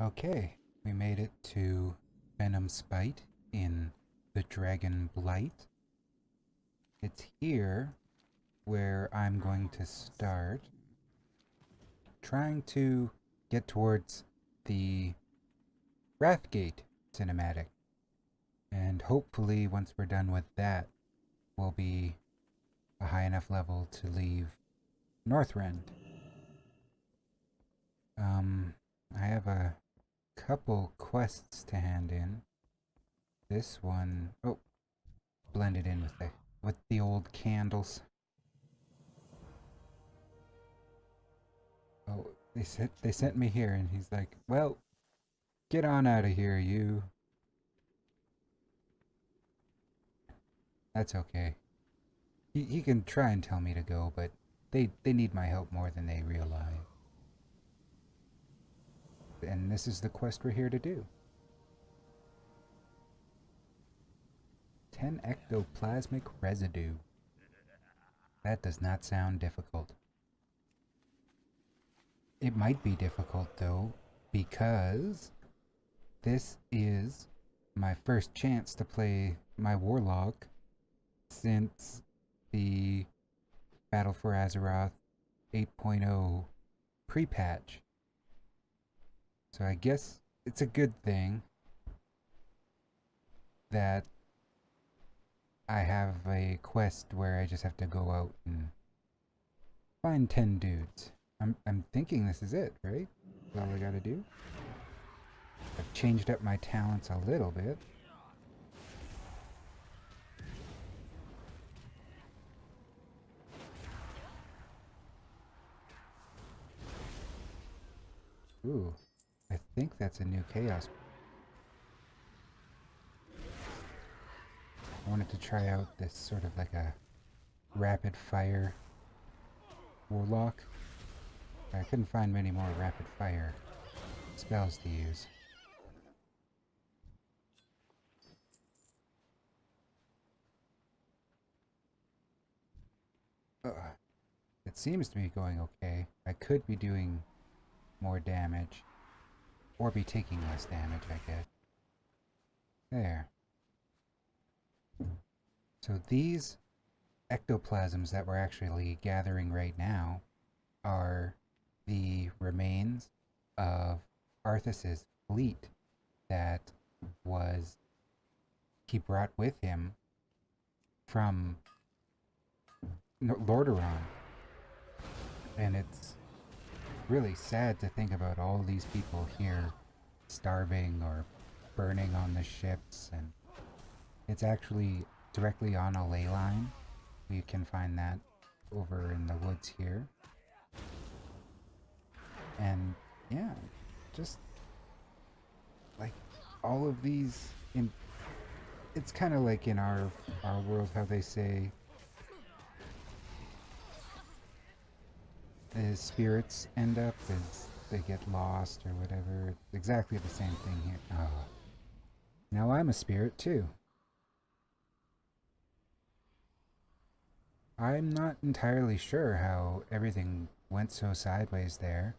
Okay, we made it to Venom Spite in the Dragon Blight. It's here where I'm going to start trying to get towards the Wrathgate cinematic. And hopefully once we're done with that, we'll be a high enough level to leave Northrend. I have a couple quests to hand in. This one, oh, blended in with the old candles. Oh, they sent me here, and he's like, "Well, get on out of here, you." That's okay. He can try and tell me to go, but they need my help more than they realize. And this is the quest we're here to do. 10 ectoplasmic residue. That does not sound difficult. It might be difficult though, because this is my first chance to play my warlock since the Battle for Azeroth 8.0 pre-patch. So I guess it's a good thing that I have a quest where I just have to go out and find 10 dudes. I'm thinking this is it, right? That's all I gotta do. I've changed up my talents a little bit. Ooh, I think that's a new chaos. I wanted to try out this sort of like a rapid fire warlock. I couldn't find many more rapid fire spells to use. It seems to be going okay. I could be doing more damage, or be taking less damage, I guess. There. So these ectoplasms that we're actually gathering right now are the remains of Arthas's fleet that he brought with him from Lordaeron. And it's really sad to think about all these people here starving or burning on the ships, and it's actually directly on a ley line. You can find that over in the woods here. And yeah, just like all of these it's kind of like in our world how they say as spirits end up as they get lost or whatever. It's exactly the same thing here. Oh. Now I'm a spirit too. I'm not entirely sure how everything went so sideways there.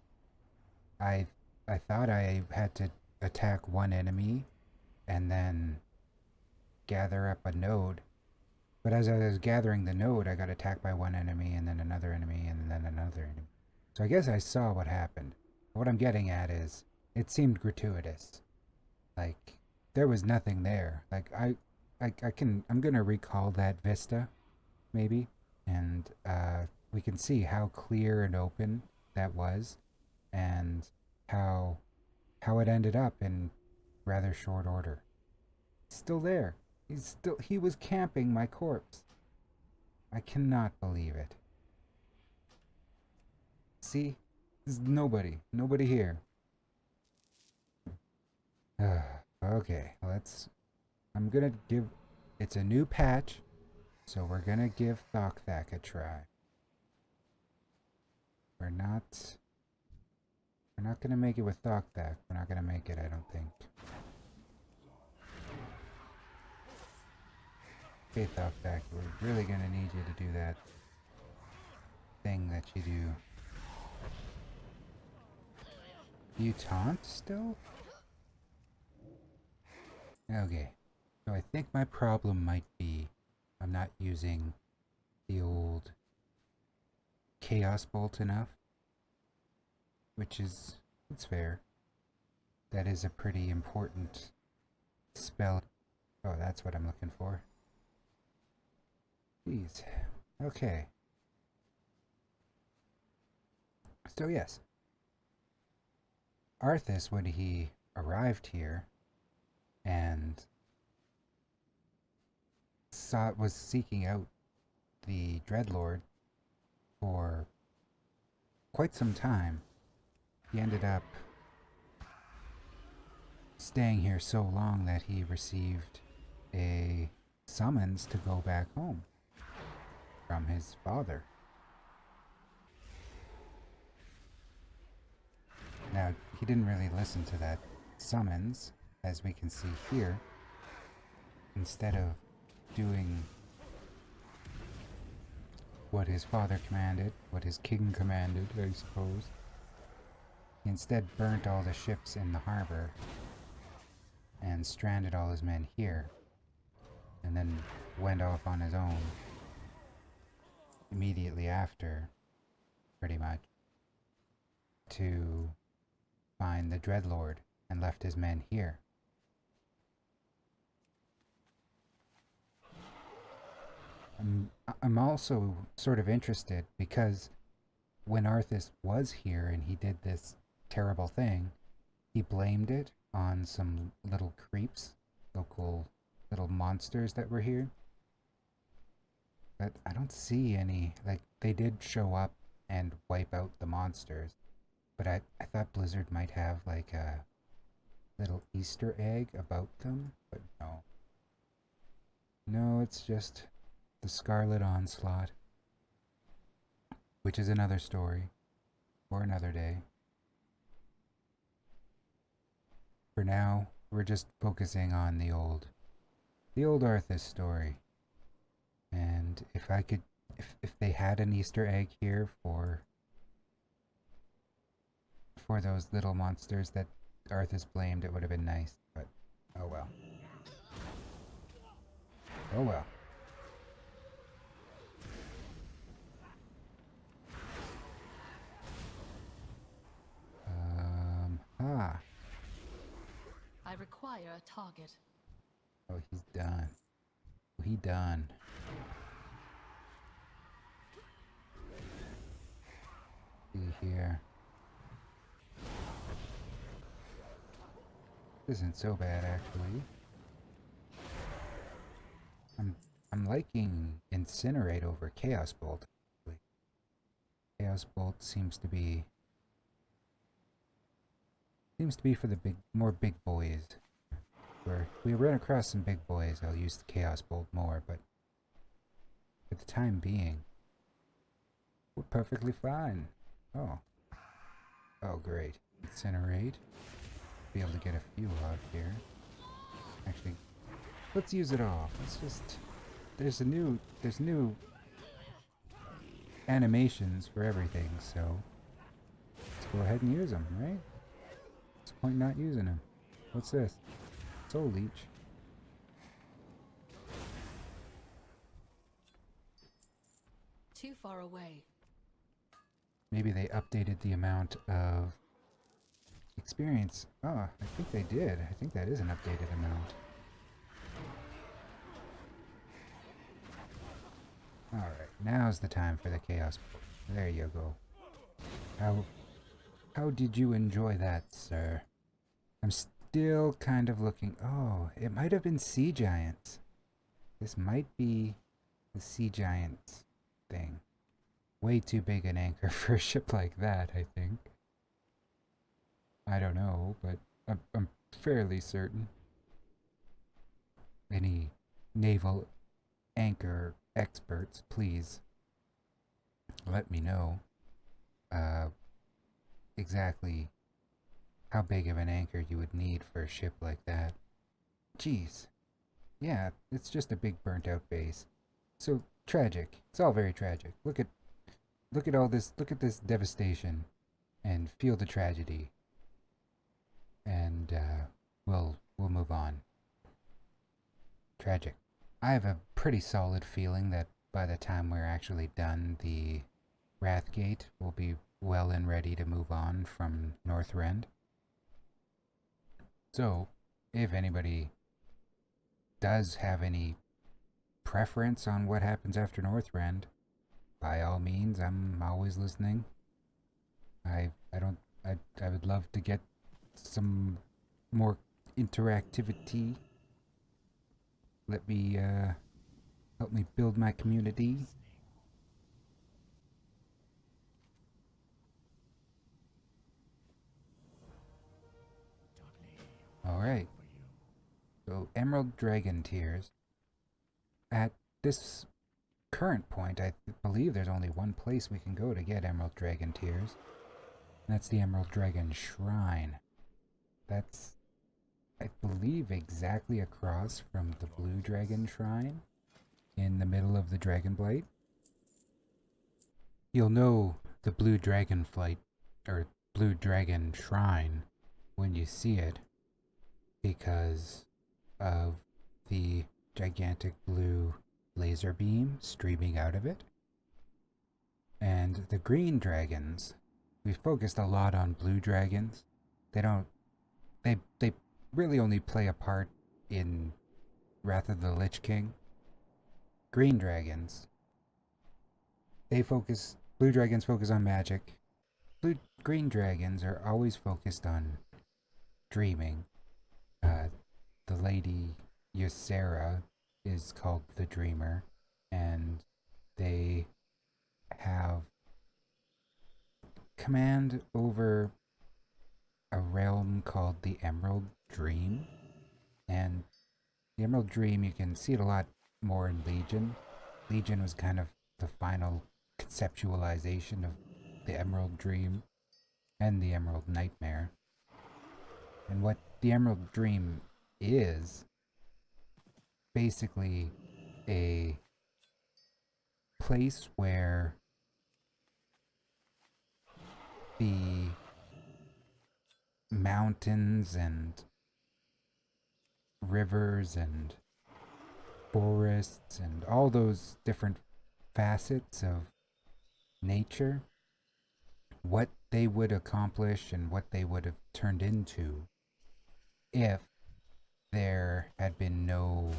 I I thought I had to attack one enemy and then gather up a node. But as I was gathering the node, I got attacked by one enemy and then another enemy and then another enemy. So I guess I saw what happened. What I'm getting at is it seemed gratuitous. Like there was nothing there. Like I'm gonna recall that vista, maybe, and we can see how clear and open that was, and how it ended up in rather short order. It's still there. He was camping my corpse. I cannot believe it. See? There's nobody here. Okay, I'm gonna give, it's a new patch, so we're gonna give Thokthak a try. We're not gonna make it with Thokthak. We're not gonna make it, I don't think. Okay, Thokthak, we're really gonna need you to do that thing that you do. You taunt still? Okay. So I think my problem might be I'm not using the old Chaos Bolt enough. Which is, it's fair. That is a pretty important spell. Oh, that's what I'm looking for. Jeez. Okay. So yes, Arthas, when he arrived here and was seeking out the Dreadlord for quite some time, he ended up staying here so long that he received a summons to go back home from his father. Now, he didn't really listen to that summons, as we can see here. Instead of doing what his father commanded, what his king commanded, I suppose, he instead burnt all the ships in the harbor and stranded all his men here, and then went off on his own immediately after, pretty much, to find the Dreadlord, and left his men here. I'm also sort of interested because when Arthas was here and he did this terrible thing, he blamed it on some little creeps, local little monsters that were here. But I don't see any, like, they did show up and wipe out the monsters. But I thought Blizzard might have like a little Easter egg about them, but no. No, it's just the Scarlet Onslaught, which is another story for another day. For now, we're just focusing on the old Arthas story. And if I could, if they had an Easter egg here for those little monsters that Arthas blamed, it would have been nice, but oh well. Oh well. I require a target. Oh, he's done. Oh, he done. See here. This isn't so bad, actually. I'm liking Incinerate over Chaos Bolt. Chaos Bolt seems to be for the more big boys. Where we run across some big boys, I'll use the Chaos Bolt more, but for the time being, we're perfectly fine. Oh. Oh, great. Incinerate. Be able to get a few off here. Actually, let's use it all. Let's just... There's new animations for everything, so let's go ahead and use them, right? What's the point not using them? What's this? Soul Leech. Too far away. Maybe they updated the amount of experience. Oh, I think they did. I think that is an updated amount. Alright, now's the time for the Chaos. There you go. How did you enjoy that, sir? I'm still kind of looking... Oh, it might have been Sea Giants. This might be the Sea Giants thing. Way too big an anchor for a ship like that, I think. I don't know, but I'm fairly certain. Any naval anchor experts, please let me know exactly how big of an anchor you would need for a ship like that. Jeez. Yeah, it's just a big burnt out base. So tragic. It's all very tragic. Look at all this, look at this devastation and feel the tragedy. and we'll move on. Tragic. I have a pretty solid feeling that by the time we're actually done, the Wrathgate will be well and ready to move on from Northrend. So, if anybody does have any preference on what happens after Northrend, by all means, I'm always listening. I don't I would love to get some more interactivity. Let me help me build my community. All right. So Emerald Dragon Tears. At this current point, I believe there's only one place we can go to get Emerald Dragon Tears. And that's the Emerald Dragon Shrine. That's, I believe, exactly across from the Blue Dragon Shrine in the middle of the Dragonblight. You'll know the Blue Dragon Flight, or Blue Dragon Shrine, when you see it because of the gigantic blue laser beam streaming out of it. And the green dragons, we've focused a lot on blue dragons. They really only play a part in Wrath of the Lich King. Green dragons, blue dragons focus on magic. Green dragons are always focused on dreaming. The lady Ysera is called the Dreamer, and they have command over a realm called the Emerald Dream. And the Emerald Dream, you can see it a lot more in Legion. Legion was kind of the final conceptualization of the Emerald Dream and the Emerald Nightmare. And what the Emerald Dream is basically a place where the mountains and rivers and forests and all those different facets of nature, what they would accomplish and what they would have turned into if there had been no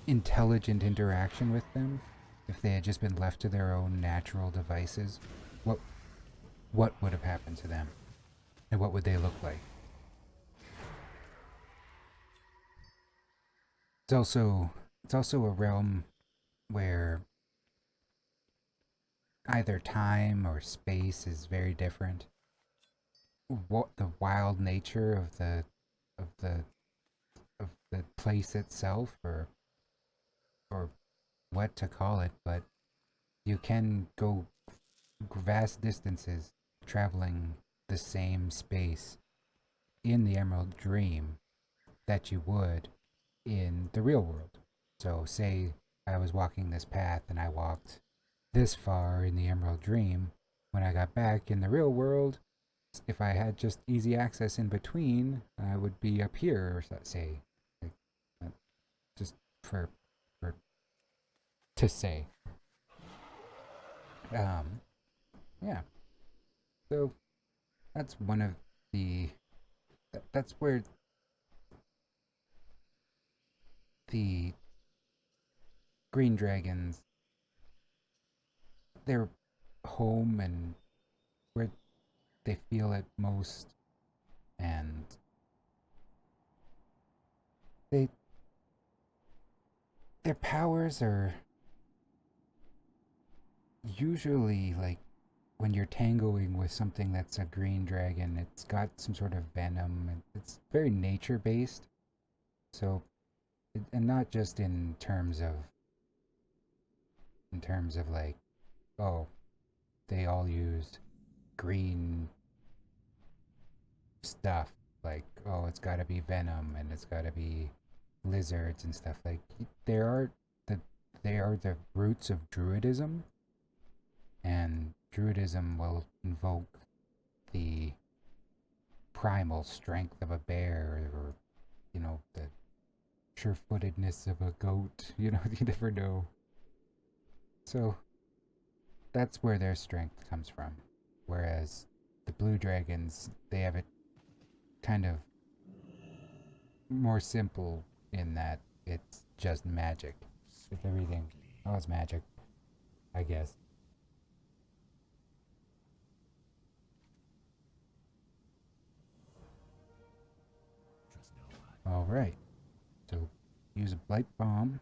intelligent interaction with them, if they had just been left to their own natural devices, what would have happened to them? And what would they look like? It's also a realm where either time or space is very different. What the wild nature of the place itself, or what to call it, but you can go vast distances traveling the same space in the Emerald Dream that you would in the real world. So say I was walking this path and I walked this far in the Emerald Dream. When I got back in the real world, if I had just easy access in between, I would be up here, or say, like, just for to say. Yeah. So that's one of the that's where the green dragons, their home and where they feel it most, and they their powers are usually like when you're tangoing with something that's a green dragon, it's got some sort of venom, and it's very nature based. So, and not just in terms of like, oh, they all use green stuff. Like, oh, it's got to be venom and it's got to be lizards and stuff. Like, there are the they are the roots of druidism, and druidism will invoke the primal strength of a bear, or, you know, the sure-footedness of a goat. You know, you never know. So that's where their strength comes from. Whereas the blue dragons, they have it kind of more simple in that it's just magic. It's everything. Oh, it's magic, I guess. Alright, so use a blight bomb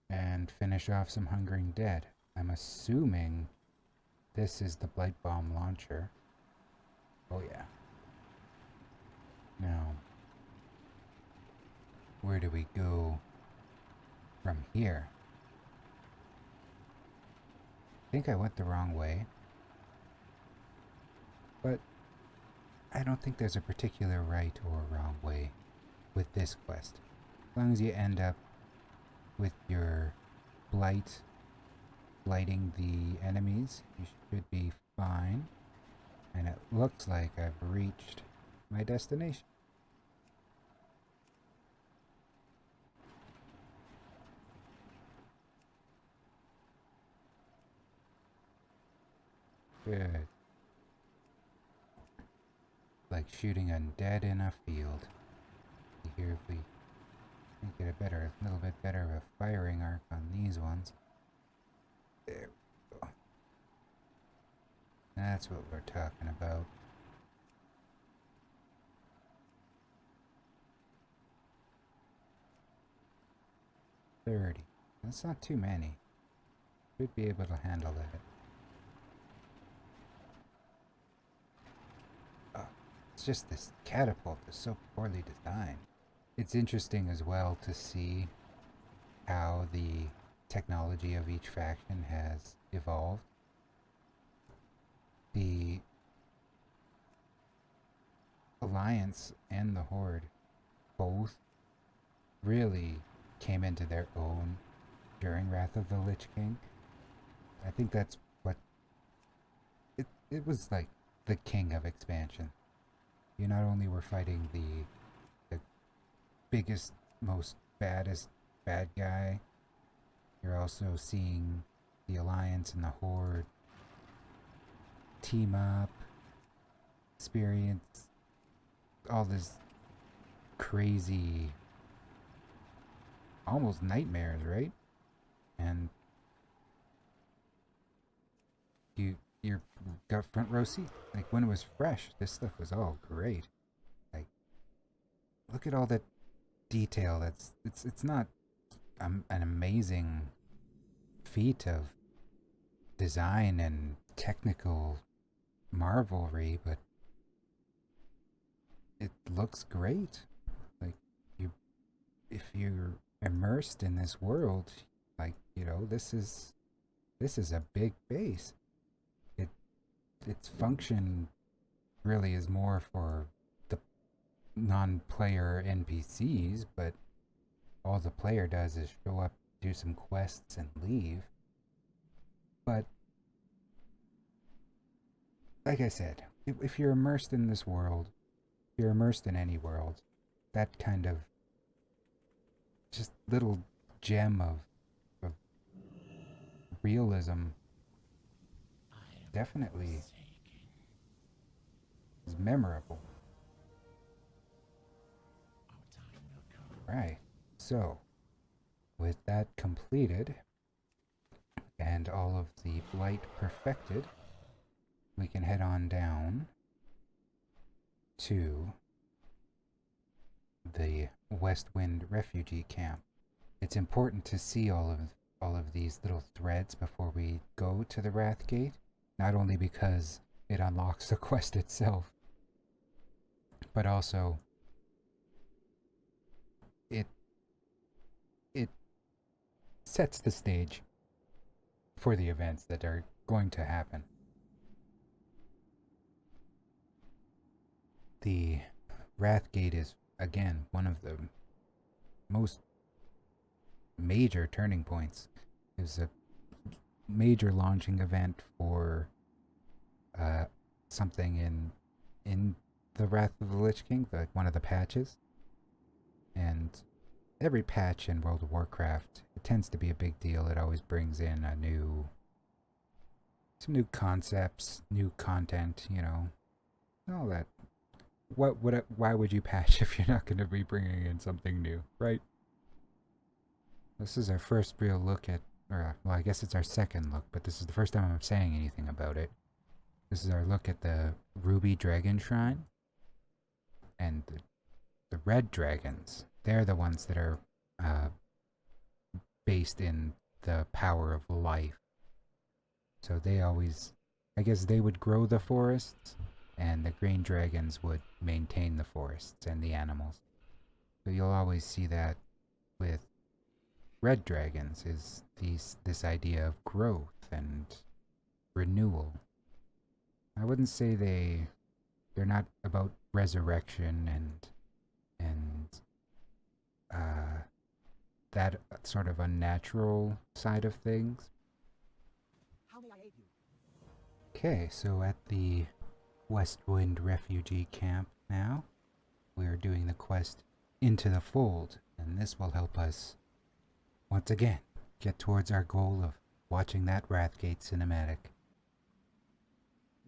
and finish off some hungering dead. I'm assuming this is the blight bomb launcher. Oh yeah. Now, where do we go from here? I think I went the wrong way, but I don't think there's a particular right or wrong way with this quest. As long as you end up with your blight blighting the enemies, you should be fine. And it looks like I've reached my destination. Good. Like shooting undead in a field. Here, if we get a little bit better of a firing arc on these ones. There we go. That's what we're talking about. $30. That's not too many. Should be able to handle that. Oh, it's just this catapult is so poorly designed. It's interesting as well to see how the technology of each faction has evolved. The Alliance and the Horde both really came into their own during Wrath of the Lich King. I think that's what it was like, the king of expansion. You not only were fighting the biggest, most baddest bad guy, you're also seeing the Alliance and the Horde team up, experience all this crazy, almost nightmares, right? And you're got front row seat. Like when it was fresh, this stuff was all great. Like, look at all that detail. It's not an amazing feat of design and technical marvelry, but it looks great. Like, if you're immersed in this world, like, you know, this is a big base. Its function really is more for the non-player NPCs, but all the player does is show up, do some quests, and leave. But like I said, if you're immersed in this world, if you're immersed in any world, that kind of just little gem of realism definitely is memorable. Right. So, with that completed and all of the blight perfected, we can head on down to the Westwind refugee camp. It's important to see all of these little threads before we go to the Wrathgate, not only because it unlocks the quest itself, but also it sets the stage for the events that are going to happen. The Wrathgate is, again, one of the most major turning points. It was a major launching event for uh, something in the Wrath of the Lich King, like one of the patches. And every patch in World of Warcraft, it tends to be a big deal. It always brings in some new concepts, new content, all that. Why would you patch if you're not going to be bringing in something new, right? This is our first real look at, or well, I guess it's our second look, but this is the first time I'm saying anything about it. This is our look at the Ruby Dragon Shrine, and the red dragons. They're the ones that are uh, based in the power of life. So they always, I guess they would grow the forests, and the green dragons would maintain the forests and the animals. So you'll always see that with red dragons is this idea of growth and renewal. I wouldn't say they're not about resurrection and that sort of unnatural side of things. How may I aid you? Okay, so at the Westwind refugee camp now, we're doing the quest Into the Fold, and this will help us once again get towards our goal of watching that Wrathgate cinematic.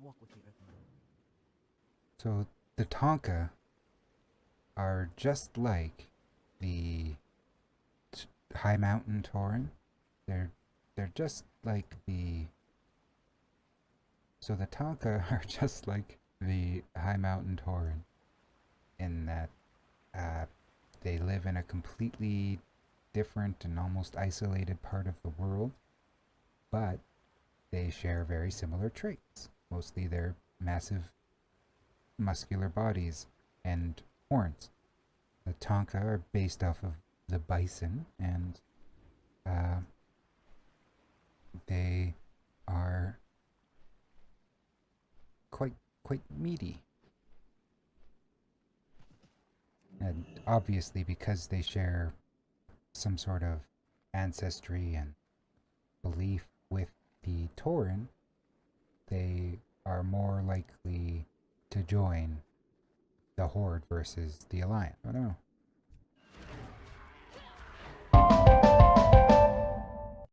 Walk with me, Earthman. So the Tonka are just like the High Mountain Tauren. They're just like the So the Tonka are just like the High Mountain Tauren in that they live in a completely different and almost isolated part of the world, but they share very similar traits. Mostly their massive muscular bodies and horns. The Tonka are based off of the bison, and they are quite meaty. And obviously, because they share some sort of ancestry and belief with the Tauren, they are more likely to join the Horde versus the Alliance. I don't know.